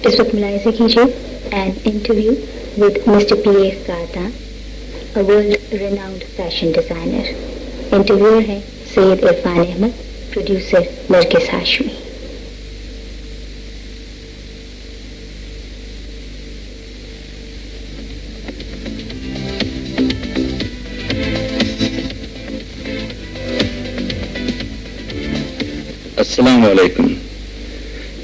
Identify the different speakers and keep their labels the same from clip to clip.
Speaker 1: इस वक्त मुलाहिज़ा कीजिए an interview with Mr. Pierre Cardin, a world-renowned fashion designer. Interviewer हैं Syed Irfan Ahmed, producer Nargis Hashmi.
Speaker 2: Assalamu alaikum.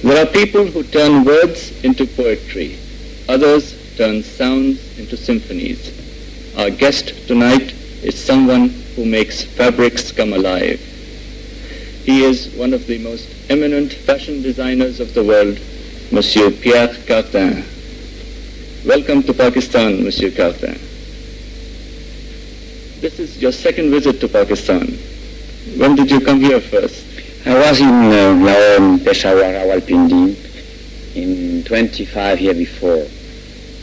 Speaker 2: There are people who turn words into poetry. Others turn sounds into symphonies. Our guest tonight is someone who makes fabrics come alive. He is one of the most eminent fashion designers of the world, Monsieur Pierre Cardin. Welcome to Pakistan, Monsieur Cardin. This is your second visit to Pakistan. When did you come here first?
Speaker 3: I was in Lahore, Peshawar, Rawalpindi in 25 years before.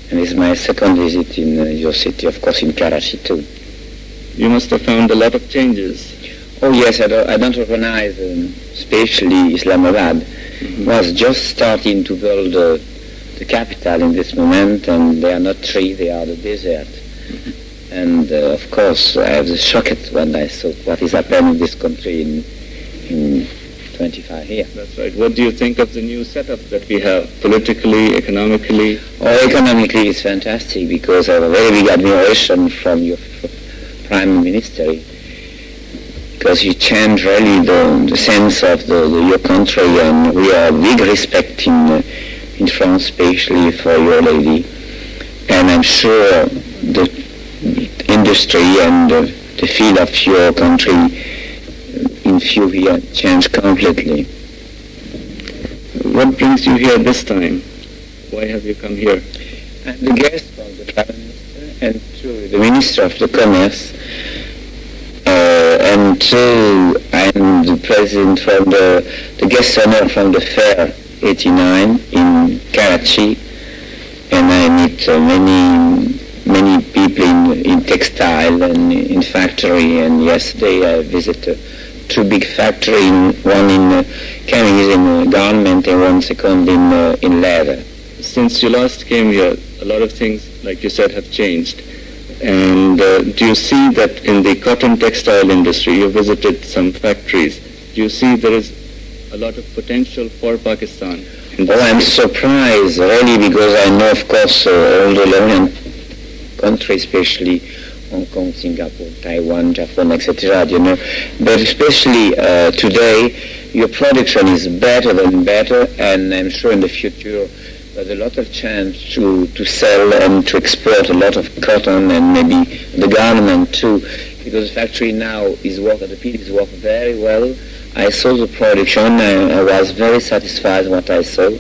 Speaker 3: And this is my second visit in your city, of course in Karachi too.
Speaker 2: You must have found a lot of changes.
Speaker 3: Oh yes, I don't recognize, especially Islamabad. Mm-hmm. Was just starting to build the capital in this moment, and they are not trees, they are the desert. Mm-hmm. And of course I was shocked when I saw what is happening in this country in 25 years.
Speaker 2: That's right. What do you think of the new setup that we have, politically, economically?
Speaker 3: Oh, economically it's fantastic, because I have a very big admiration from your Prime Minister, because you change really the sense of your country, and we are big respect in France, especially for your lady. And I'm sure the industry and the feel of your country in few years changed completely.
Speaker 2: What brings you here this time? Why have you come here?
Speaker 3: I'm the guest from the Prime Minister and to the Minister of the Commerce, and to I'm the President from the guest honor from the Fair 89 in Karachi, and I meet many people in textile and in factory, and yesterday I visited two big factories, one in chemicals in garment and one second in leather.
Speaker 2: Since you last came here, a lot of things, like you said, have changed. And do you see that in the cotton textile industry, you visited some factories, do you see there is a lot of potential for Pakistan?
Speaker 3: Oh, I'm surprised, really, because I know, of course, all the Levant countries, especially Hong Kong, Singapore, Taiwan, Japan, etc., you know. But especially today, your production is better than better, and I'm sure in the future there's a lot of chance to sell and to export a lot of cotton and maybe the garment too, because the factory now the people is working very well. I saw the production, I was very satisfied with what I saw,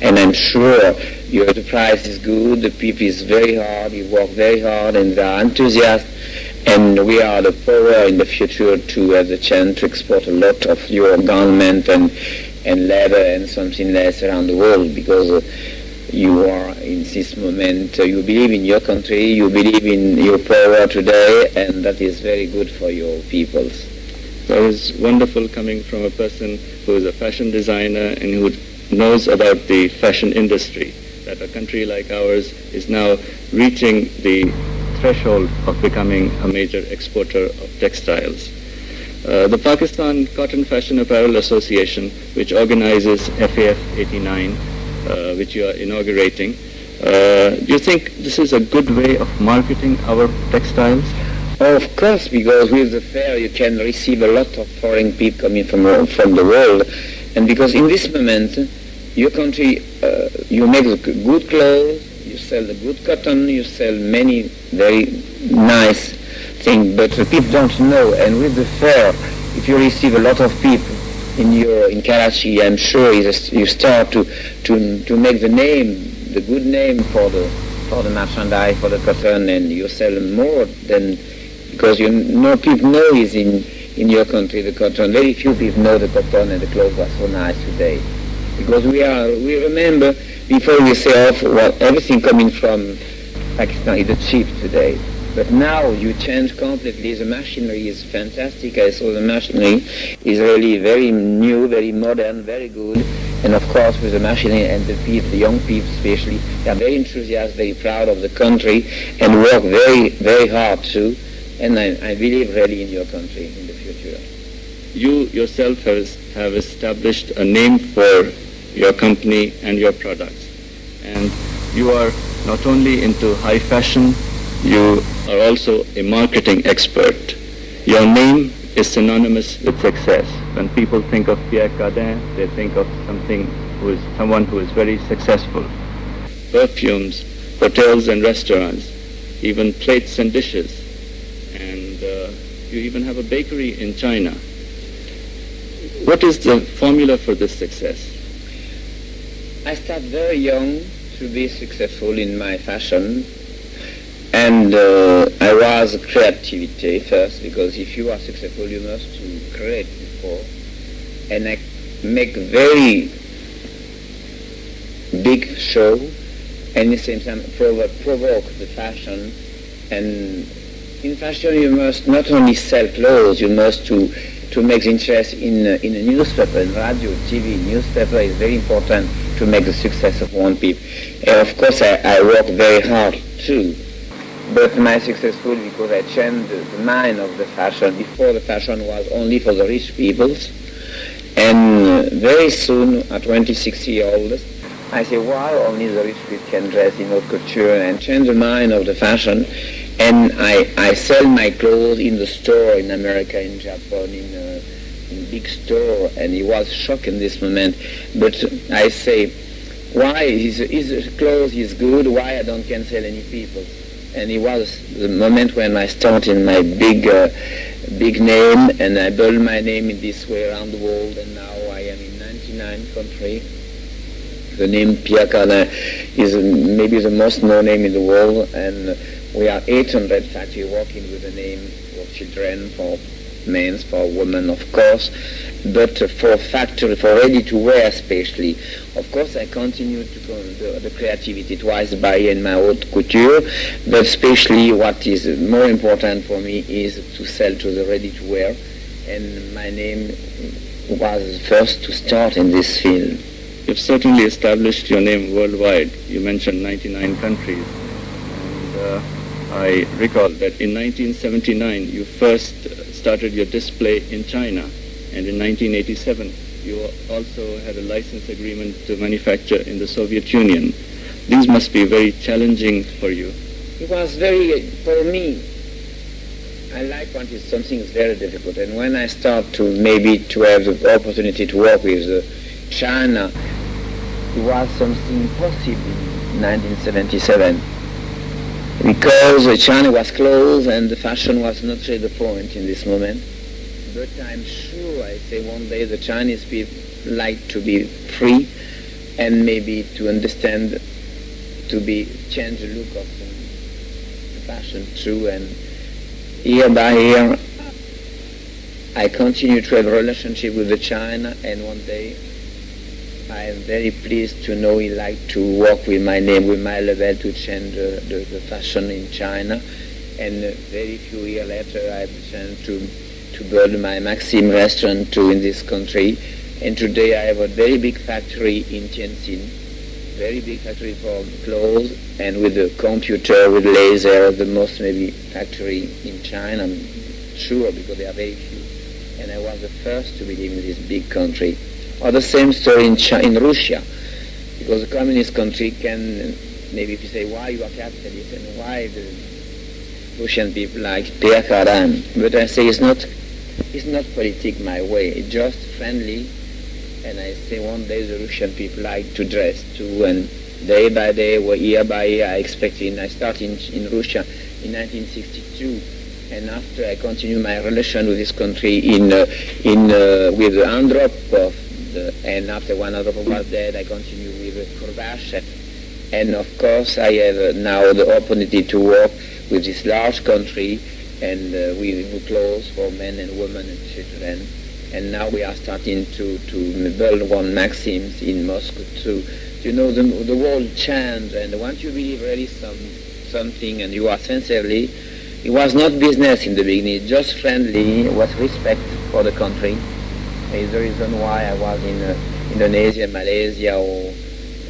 Speaker 3: and I'm sure the price is good, the people is very hard, you work very hard, and they are enthusiastic, and we are the power in the future to have the chance to export a lot of your garment and leather and something less around the world, because you are in this moment, you believe in your country, you believe in your power today, and that is very good for your peoples.
Speaker 2: That is wonderful coming from a person who is a fashion designer and who knows about the fashion industry, that a country like ours is now reaching the threshold of becoming a major exporter of textiles. The Pakistan Cotton Fashion Apparel Association, which organizes FAF 89, which you are inaugurating, do you think this is a good way of marketing our textiles?
Speaker 3: Oh, of course, because with the fair you can receive a lot of foreign people coming from the world, and because in this moment your country, you make the good clothes, you sell the good cotton, you sell many very nice things, but the people don't know. And with the fair, if you receive a lot of people in Karachi, I'm sure you start to make the good name for the merchandise, for the cotton, and you sell more than. Because people know is in your country the cotton. Very few people know the cotton and the clothes are so nice today. Because we remember before we say everything coming from Pakistan is cheap today. But now you change completely. The machinery is fantastic. I saw the machinery is really very new, very modern, very good. And of course, with the machinery and the people, the young people especially, they are very enthusiastic, very proud of the country, and work very, very hard too. And I believe really in your country in the future.
Speaker 2: You yourself have established a name for your company and your products. And you are not only into high fashion, you are also a marketing expert. Your name is synonymous with success. When people think of Pierre Cardin, they think of someone who is very successful. Perfumes, hotels and restaurants, even plates and dishes. And you even have a bakery in China. What is the formula for this success?
Speaker 3: I started very young to be successful in my fashion, and I was creativity first, because if you are successful you must to create before, and I make very big show, and at the same time provoke the fashion. And in fashion you must not only sell clothes, you must to make interest in a newspaper, in radio, TV. Newspaper is very important to make the success of one people. And of course I work very hard too. But my successful because I changed the mind of the fashion. Before the fashion was only for the rich peoples. And very soon, at 26 years old, I say, why only the rich people can dress in haute couture, and change the mind of the fashion. And I sell my clothes in the store in America, in Japan, in big store, and he was shocked in this moment. But I say, why his clothes is good, why I don't can sell any people? And it was the moment when I started my big name, and I built my name in this way around the world, and now I am in 99 countries. The name Pierre Cardin is maybe the most known name in the world, and we are 800 factories working with the name for children, for men, for women, of course, but for factory, for ready-to-wear especially. Of course, I continue to go the creativity twice by year in my haute couture, but especially what is more important for me is to sell to the ready-to-wear, and my name was first to start in this field.
Speaker 2: You've certainly established your name worldwide. You mentioned 99 countries. And I recall that in 1979 you first started your display in China, and in 1987 you also had a license agreement to manufacture in the Soviet Union. These must be very challenging for you.
Speaker 3: It was very, for me, I like when it's something is very difficult, and when I start to have the opportunity to work with China, it was something impossible in 1977. Because China was closed and the fashion was not really the point in this moment. But I'm sure, I say one day the Chinese people like to be free and maybe to understand, change the look of the fashion too. And year by year, I continue to have a relationship with the China, and one day I am very pleased to know he liked to work with my name, with my label, to change the fashion in China. And very few years later, I had the chance to build my Maxim restaurant too in this country. And today I have a very big factory in Tianjin, very big factory for clothes, and with a computer, with laser, the most maybe factory in China, I'm sure, because there are very few. And I was the first to believe in this big country. Or the same story in Russia, because a communist country can, maybe if you say, why you are capitalist, and why the Russian people like Pierre Cardin. But I say it's not politic my way, it's just friendly, and I say one day the Russian people like to dress too, and day by day, or year by year, I started in Russia in 1962, and after I continue my relation with this country with the Androp of and after one other was dead, I continue with Khrushchev. And of course, I have now the opportunity to work with this large country and with clothes for men and women and children. And now we are starting to build one Maxims in Moscow too. You know, the world changed, and once you believe really something and you are sincerely, it was not business in the beginning, just friendly, it was respect for the country. Is the reason why I was in Indonesia, Malaysia,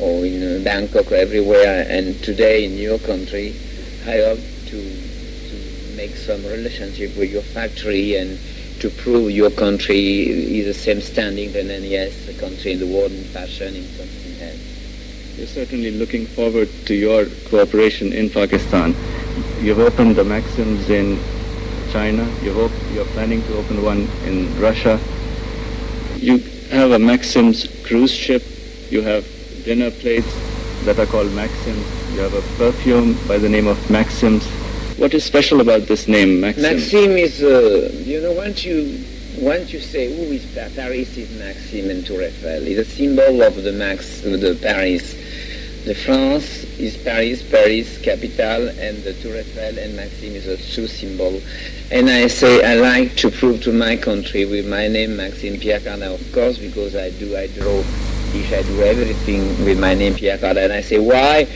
Speaker 3: or in Bangkok, or everywhere. And today in your country, I hope to make some relationship with your factory and to prove your country is the same standing than any other country in the world in fashion, in something else.
Speaker 2: We're certainly looking forward to your cooperation in Pakistan. You've opened the Maxims in China. You're planning to open one in Russia. You have a Maxims cruise ship. You have dinner plates that are called Maxims. You have a perfume by the name of Maxims. What is special about this name, Maxim?
Speaker 3: Maxim is, once you say, who is Paris is Maxim and Tour Eiffel. It's a symbol of the Paris. The France is Paris, capital, and the Tour Eiffel and Maxim is a true symbol. And I say I like to prove to my country with my name Maxim Pierre Cardin, of course, because I draw, I do everything with my name Pierre Cardin. And I say why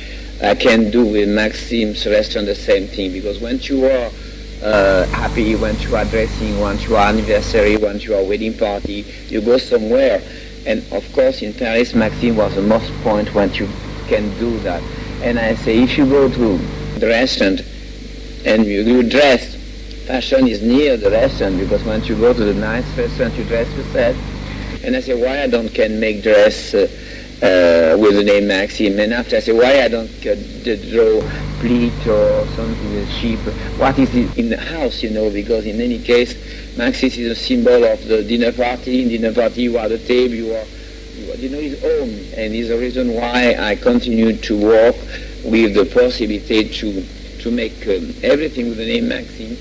Speaker 3: I can do with Maxim's restaurant the same thing, because once you are happy, once you are dressing, once you are anniversary, once you are wedding party, you go somewhere. And of course in Paris, Maxim was the most point when you can do that. And I say if you go to the restaurant and you dress, fashion is near the restaurant, because once you go to the nice restaurant, you dress yourself. And I say why I don't can make dress with the name Maxim, and after I say why I don't draw pleat or something cheap. What is it in the house, because in any case Maxim is a symbol of the dinner party. In dinner party you are the table, you are is home, and is the reason why I continue to work with the possibility to make everything with the name Maxim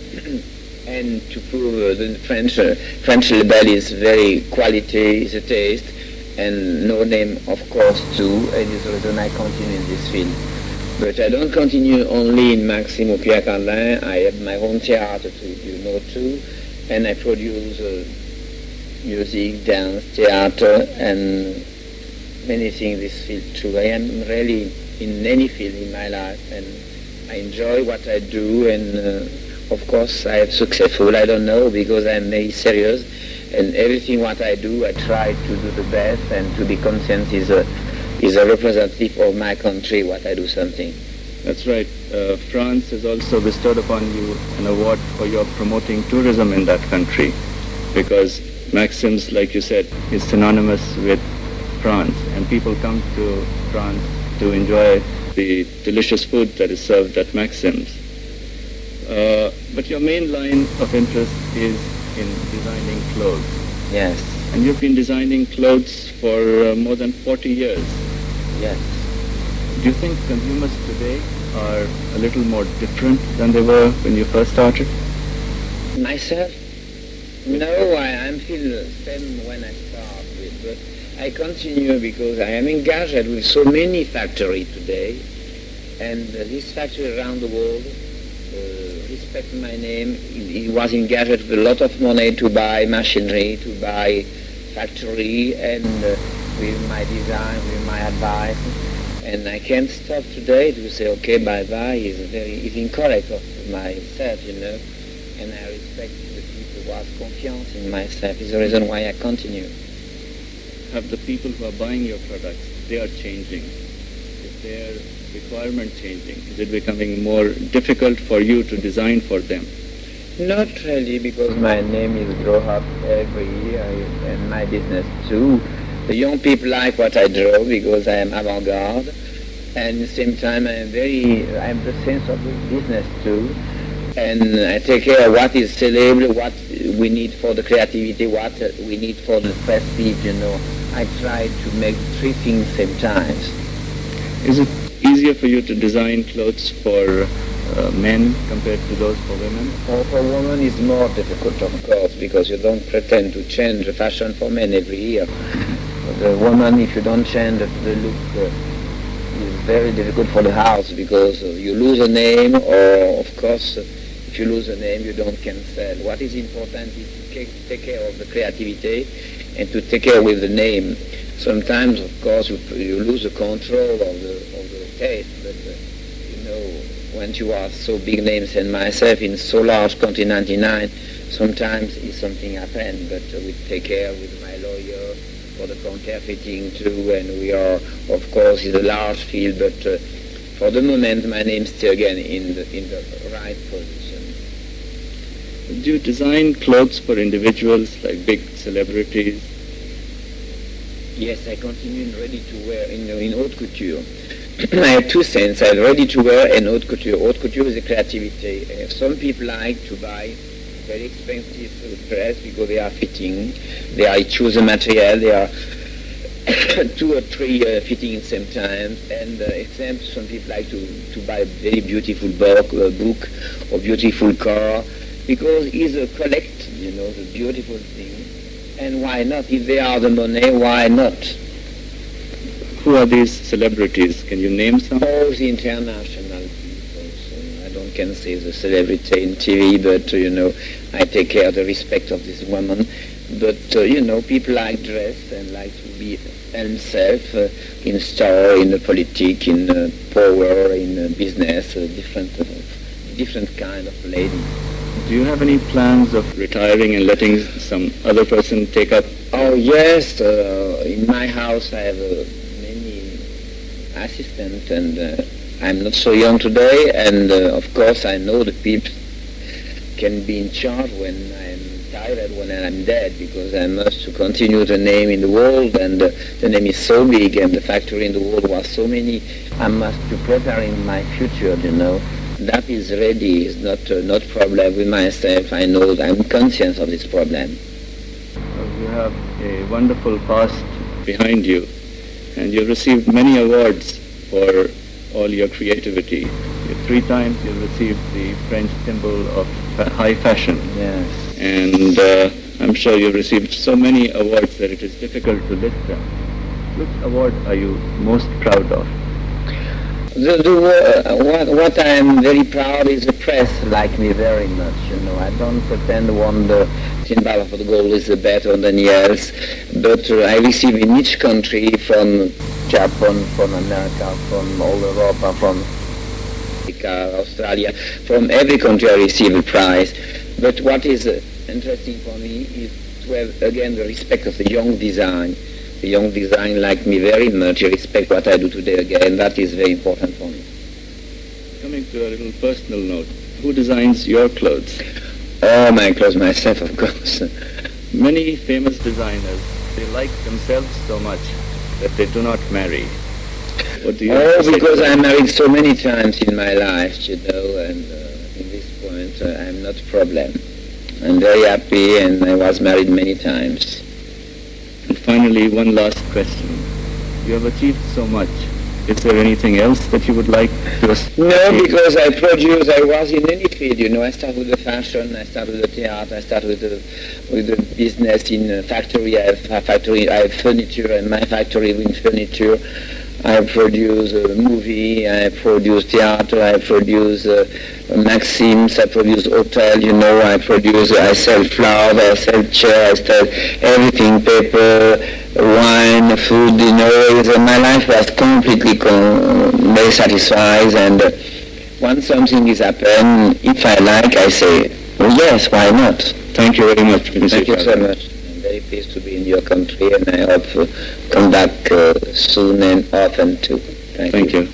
Speaker 3: and to prove the French label is very quality, is a taste, and no name, of course, too, and is the reason I continue in this field. But I don't continue only in Maxim or Pierre Cardin. I have my own theater, too, and I produce music, dance, theater, and many things in this field, too. I am really in any field in my life, and I enjoy what I do, and of course I am successful. I don't know, because I'm very serious. And everything what I do, I try to do the best, and to be conscious is a representative of my country, what I do something.
Speaker 2: That's right. France has also bestowed upon you an award for your promoting tourism in that country, because Maxim's, like you said, is synonymous with France, and people come to France to enjoy the delicious food that is served at Maxim's. But your main line of interest is in designing clothes.
Speaker 3: Yes.
Speaker 2: And you've been designing clothes for more than 40 years.
Speaker 3: Yes.
Speaker 2: Do you think consumers today are a little more different than they were when you first started?
Speaker 3: Myself? No, I'm still the same when I start with, but I continue because I am engaged with so many factories today, and this factory around the world respect my name. He was engaged with a lot of money to buy machinery, to buy factory, and with my design, with my advice. And I can't stop today to say, okay, bye-bye, is incorrect of myself, and I respect the people who have confiance in myself. Is the reason why I continue.
Speaker 2: Have the people who are buying your products, they are changing? Is their requirement changing? Is it becoming more difficult for you to design for them?
Speaker 3: Not really, because my name is grow up every year, and my business too. The young people like what I draw because I am avant-garde, and at the same time I have the sense of the business too, and I take care of what is celebrity, what we need for the creativity, what we need for the prestige, I try to make three things same times.
Speaker 2: Is it easier for you to design clothes for men compared to those for women?
Speaker 3: For women it's more difficult, of course, because you don't pretend to change the fashion for men every year. The woman, if you don't change the look, is very difficult for the house, because you lose a name, or of course, if you lose a name, you don't can sell. What is important is to take care of the creativity and to take care with the name. Sometimes, of course, you lose the control of the taste, but once you are so big names and myself in so large country, 99, Sometimes if something happens, but we take care with my lawyer for the counterfeiting too, and we are, of course, in a large field, but for the moment my name is still again in the right position.
Speaker 2: Do you design clothes for individuals like big celebrities?
Speaker 3: Yes, I continue in ready-to-wear, in haute couture. I have two senses. I have ready-to-wear and haute couture. Haute couture is a creativity. Some people like to buy very expensive dress because they are fitting. They choose a material. They are 2 or 3 fitting at the same time. And example, some people like to buy a very beautiful book or beautiful car because it's a collect, the beautiful thing. And why not? If they are the money, why not?
Speaker 2: Who are these celebrities? Can you name some?
Speaker 3: All the international people. So I don't can say the celebrity in TV, but I take care of the respect of this woman. But people like dress and like to be themselves in store, in the politics, in power, in business, different kind of lady.
Speaker 2: Do you have any plans of retiring and letting some other person take up?
Speaker 3: Oh yes, in my house I have many assistants, and I'm not so young today, and of course I know the people can be in charge when I'm tired, when I'm dead, because I must continue the name in the world, and the name is so big, and the factory in the world was so many. I must be preparing my future, That is ready. It's not problem with myself. I know I'm conscious of this problem.
Speaker 2: You have a wonderful past behind you, and you've received many awards for all your creativity. 3 times you've received the French symbol of high fashion.
Speaker 3: Yes.
Speaker 2: And I'm sure you've received so many awards that it is difficult to list them. Which award are you most proud of?
Speaker 3: What I am very proud is the press like me very much. I don't pretend the symbol of the gold is better than else, but I receive in each country, from Japan, from America, from all Europe, from Africa, Australia, from every country I receive a prize. But what is interesting for me is to have again the respect of the young design. The young design like me very much. He respect what I do today again. That is very important for me.
Speaker 2: Coming to a little personal note, who designs your clothes?
Speaker 3: Oh, my clothes myself, of course.
Speaker 2: Many famous designers, they like themselves so much that they do not marry. What do you
Speaker 3: because I married so many times in my life, and in this point I'm not a problem. I'm very happy, and I was married many times.
Speaker 2: And finally, one last question. You have achieved so much. Is there anything else that you would like to achieve?
Speaker 3: No, because I was in any field, I started with the fashion, I started with the theater, I started with the business in a factory. I have furniture, and my factory in furniture. I produce a movie, I produce theater, I produce Maxims, I produce hotel, I sell flowers, I sell chairs, I sell everything, paper, wine, food, my life was completely very satisfied, and once something is happened, if I like, I say, well, yes, why not?
Speaker 2: Thank you very much, Mr.
Speaker 3: Thank you so much. Very pleased to be in your country, and I hope to come back soon and often too. Thank you.